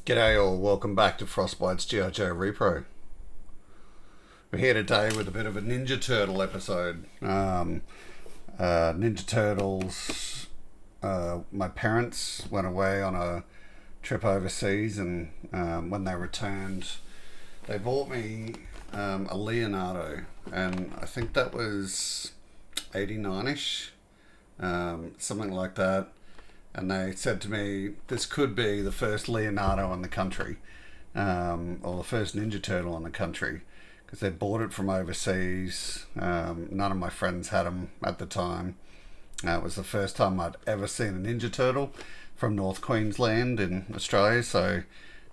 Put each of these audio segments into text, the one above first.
G'day all, welcome back to Frostbites GI Joe Repro. We're here today with a bit of a Ninja Turtle episode. Ninja Turtles, my parents went away on a trip overseas, and when they returned, they bought me a Leonardo, and I think that was 89ish, something like that. And they said to me, this could be the first Leonardo in the country, or the first Ninja Turtle in the country, because they bought it from overseas. None of my friends had them at the time. It was the first time I'd ever seen a Ninja Turtle from North Queensland in Australia, so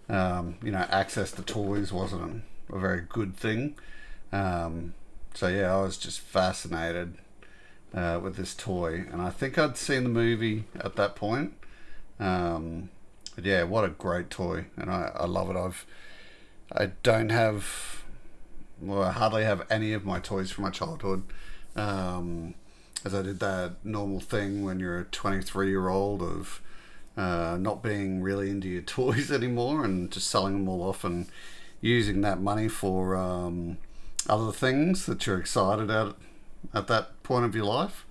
access to toys wasn't a very good thing. So yeah, I was just fascinated with this toy, and I think I'd seen the movie at that point. But yeah, what a great toy, and I love it. I don't have, well, I hardly have any of my toys from my childhood, as I did that normal thing when you're a 23-year-old of not being really into your toys anymore and just selling them all off and using that money for other things that you're excited at that point of your life.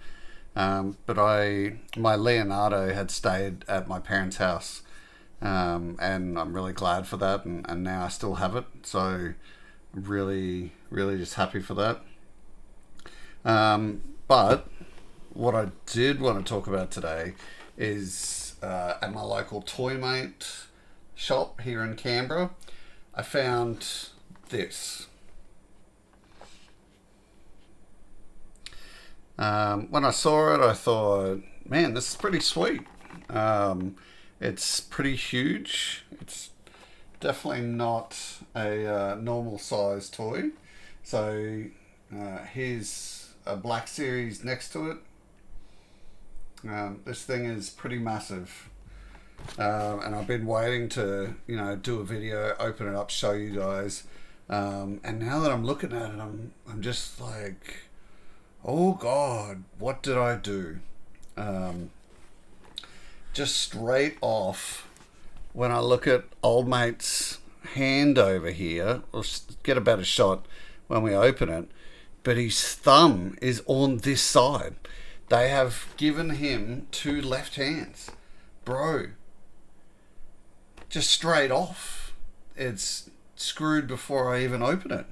But my Leonardo had stayed at my parents' house, and I'm really glad for that, and now I still have it, so I'm really just happy for that. But what I did want to talk about today is at my local Toy Mate shop here in Canberra, I found this. When I saw it, I thought, man, this is pretty sweet. It's pretty huge. It's definitely not a normal size toy. So here's a Black Series next to it. This thing is pretty massive. And I've been waiting to, do a video, open it up, show you guys. And now that I'm looking at it, I'm just like, oh God, what did I do? Just straight off, when I look at old mate's hand over here, we'll get a better shot when we open it, but his thumb is on this side. They have given him two left hands. Bro, just straight off. It's screwed before I even open it.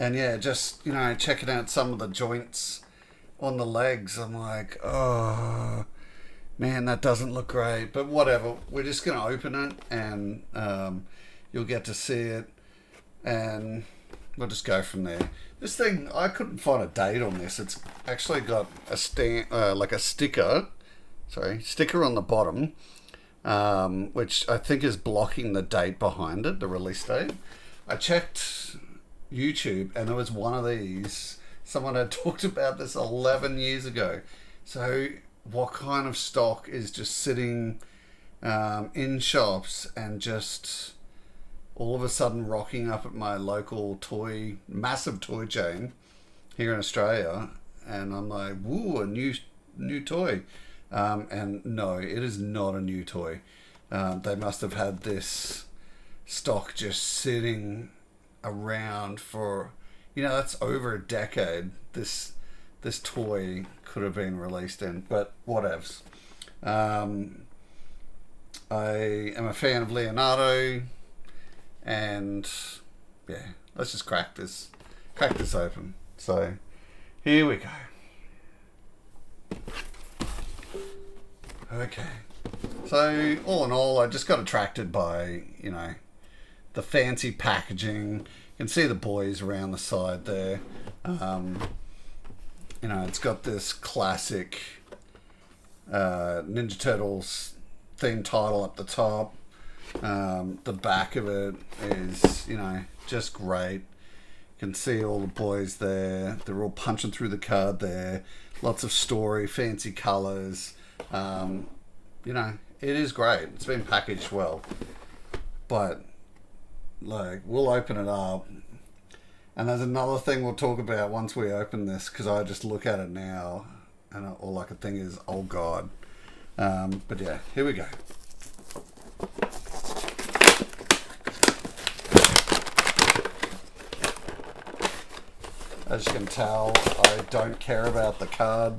And yeah, just, checking out some of the joints on the legs, I'm like, oh, man, that doesn't look great. But whatever, we're just going to open it, and you'll get to see it, and we'll just go from there. This thing, I couldn't find a date on this. It's actually got a sticker on the bottom, which I think is blocking the date behind it, the release date. I checked YouTube, and there was one of these. Someone had talked about this 11 years ago. So what kind of stock is just sitting in shops and just all of a sudden rocking up at my local massive toy chain here in Australia? And I'm like, woo, a new toy. And no, it is not a new toy. They must have had this stock just sitting around for, that's over a decade this toy could have been released in, but whatevs. I am a fan of Leonardo, and yeah, let's just crack this open. So here we go. Okay, so all in all, I just got attracted by the fancy packaging. You can see the boys around the side there. It's got this classic Ninja Turtles theme title up the top. The back of it is, just great. You can see all the boys there. They're all punching through the card there. Lots of story, fancy colours. It is great. It's been packaged well. But we'll open it up, and there's another thing we'll talk about once we open this, because I just look at it now and all I can think is, oh God. But yeah, here we go. As you can tell, I don't care about the card.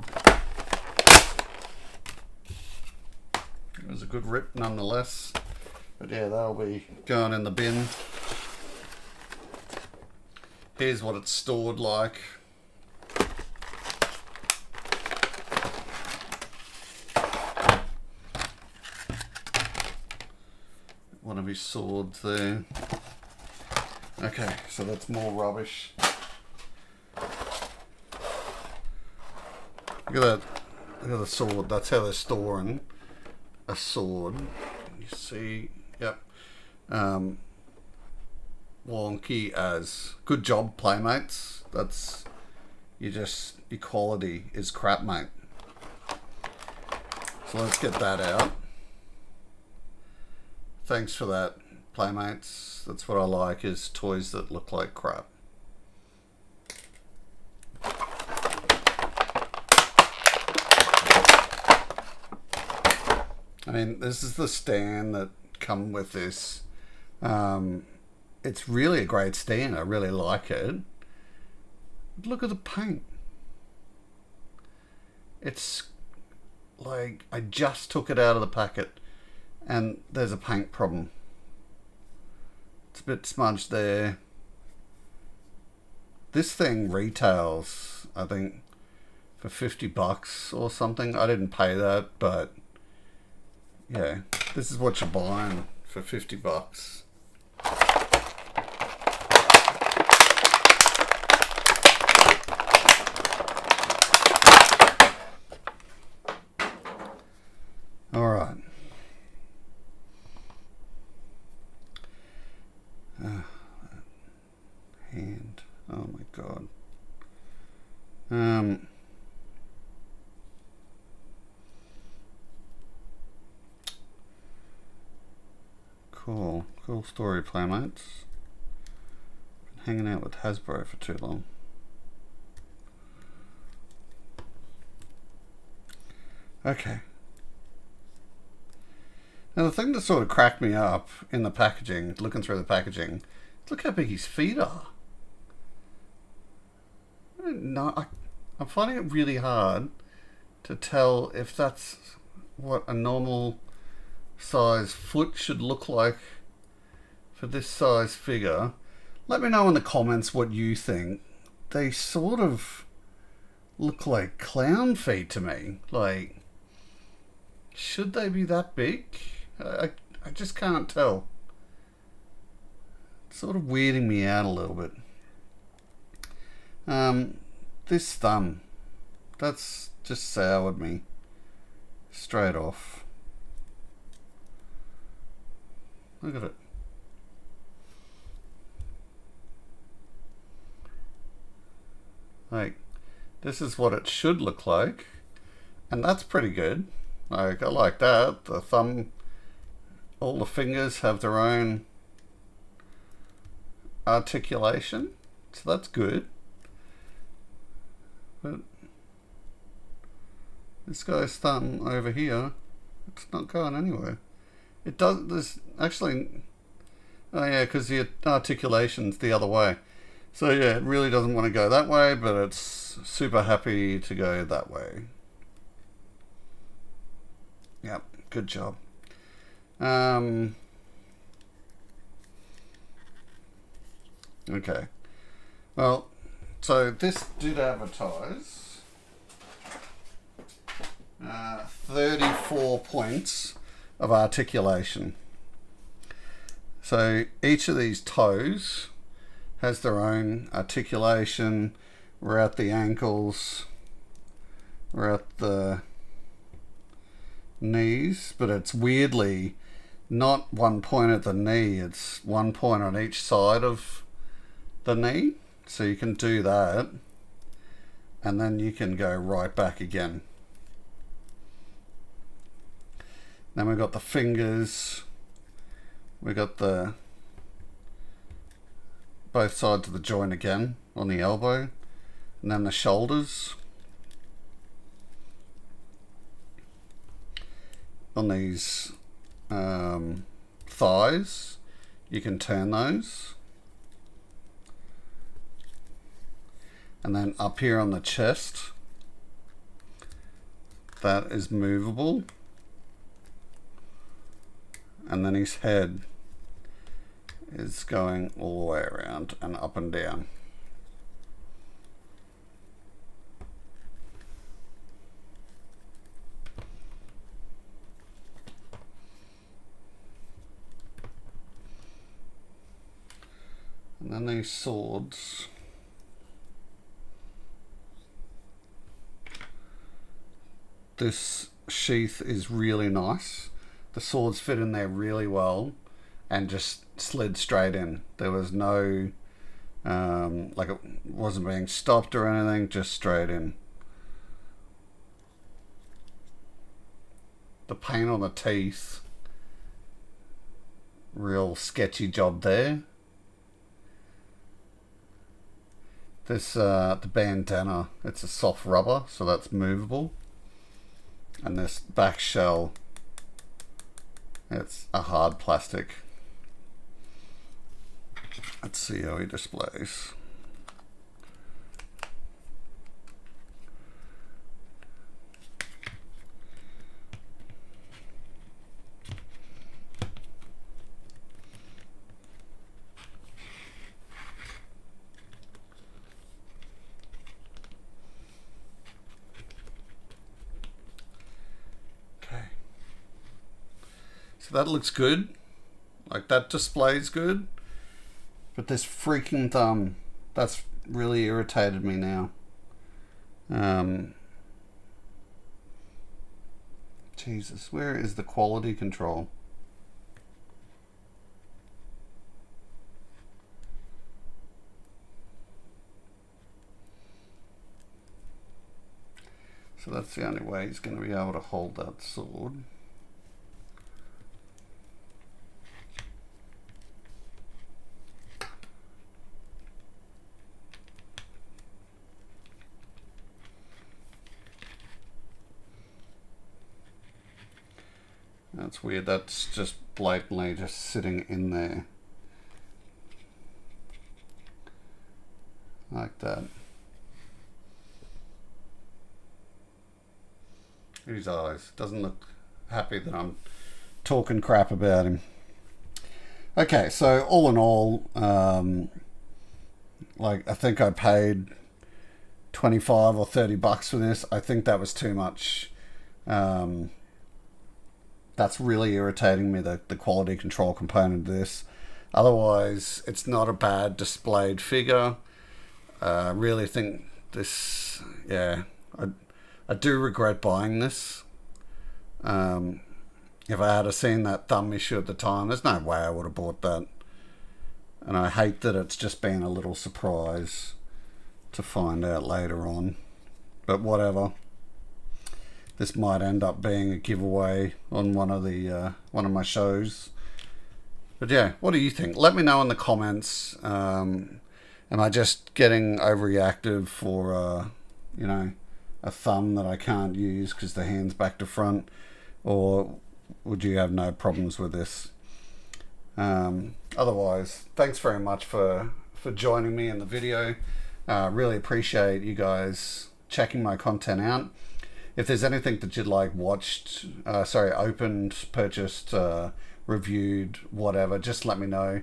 It was a good rip nonetheless. But yeah, that'll be going in the bin. Here's what it's stored like. One of his swords there. Okay, so that's more rubbish. Look at that. Look at the sword. That's how they're storing a sword. You see, yep. Wonky as. Good job, playmates. That's your quality is crap, mate. So let's get that out. Thanks for that, playmates. That's what I like, is toys that look like crap. I mean, this is the stand that come with this. It's really a great stand. I really like it. But look at the paint. It's like I just took it out of the packet and there's a paint problem. It's a bit smudged there. This thing retails, I think, for $50 or something. I didn't pay that, but yeah, this is what you're buying for $50. All right. Hand. Oh my God. Cool story, playmates. Been hanging out with Hasbro for too long. Okay. Now the thing that sort of cracked me up in the packaging, looking through the packaging, look how big his feet are. I'm finding it really hard to tell if that's what a normal size foot should look like for this size figure. Let me know in the comments what you think. They sort of look like clown feet to me. Like, should they be that big? I just can't tell. It's sort of weirding me out a little bit. This thumb, that's just soured me straight off. Look at it. Like, this is what it should look like, and that's pretty good. Like, I like that. The thumb, all the fingers have their own articulation, so that's good. But this guy's thumb over here, it's not going anywhere. It does. There's actually, oh yeah, because the articulation's the other way. So yeah, it really doesn't want to go that way, but it's super happy to go that way. Yep, good job. Okay. Well, so this did advertise 34 points of articulation. So each of these toes has their own articulation. We're at the ankles, we're at the knees, but it's weirdly not one point at the knee, it's one point on each side of the knee. So you can do that and then you can go right back again. Then we've got the fingers, we've got the both sides of the joint again on the elbow, and then the shoulders. On these thighs, you can turn those. And then up here on the chest, that is movable. And then his head is going all the way around and up and down. And then these swords. This sheath is really nice. The swords fit in there really well and just slid straight in. There was no, like it wasn't being stopped or anything, just straight in. The paint on the teeth, real sketchy job there. This, the bandana, it's a soft rubber, so that's movable. And this back shell, it's a hard plastic. Let's see how he displays. So that looks good. Like that displays good. But this freaking thumb, that's really irritated me now. Jesus, where is the quality control? So that's the only way he's going to be able to hold that sword. That's weird, that's just blatantly just sitting in there. Like that. His eyes. Doesn't look happy that I'm talking crap about him. Okay, so all in all, like I think I paid 25 or 30 bucks for this. I think that was too much. That's really irritating me, the quality control component of this. Otherwise, it's not a bad displayed figure. I really think this, yeah, I do regret buying this. If I had seen that thumb issue at the time, there's no way I would have bought that. And I hate that it's just been a little surprise to find out later on. But whatever. This might end up being a giveaway on one of my shows. But yeah, what do you think? Let me know in the comments. Am I just getting overreactive for you know, a thumb that I can't use because the hand's back to front, or would you have no problems with this? Otherwise, thanks very much for joining me in the video. Really appreciate you guys checking my content out. If there's anything that you'd like watched, opened, purchased, reviewed, whatever, just let me know.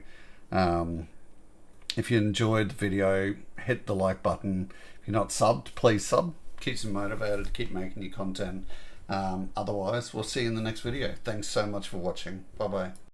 If you enjoyed the video, hit the like button. If you're not subbed, please sub. Keeps me motivated to keep making your content. Otherwise, we'll see you in the next video. Thanks so much for watching. Bye-bye.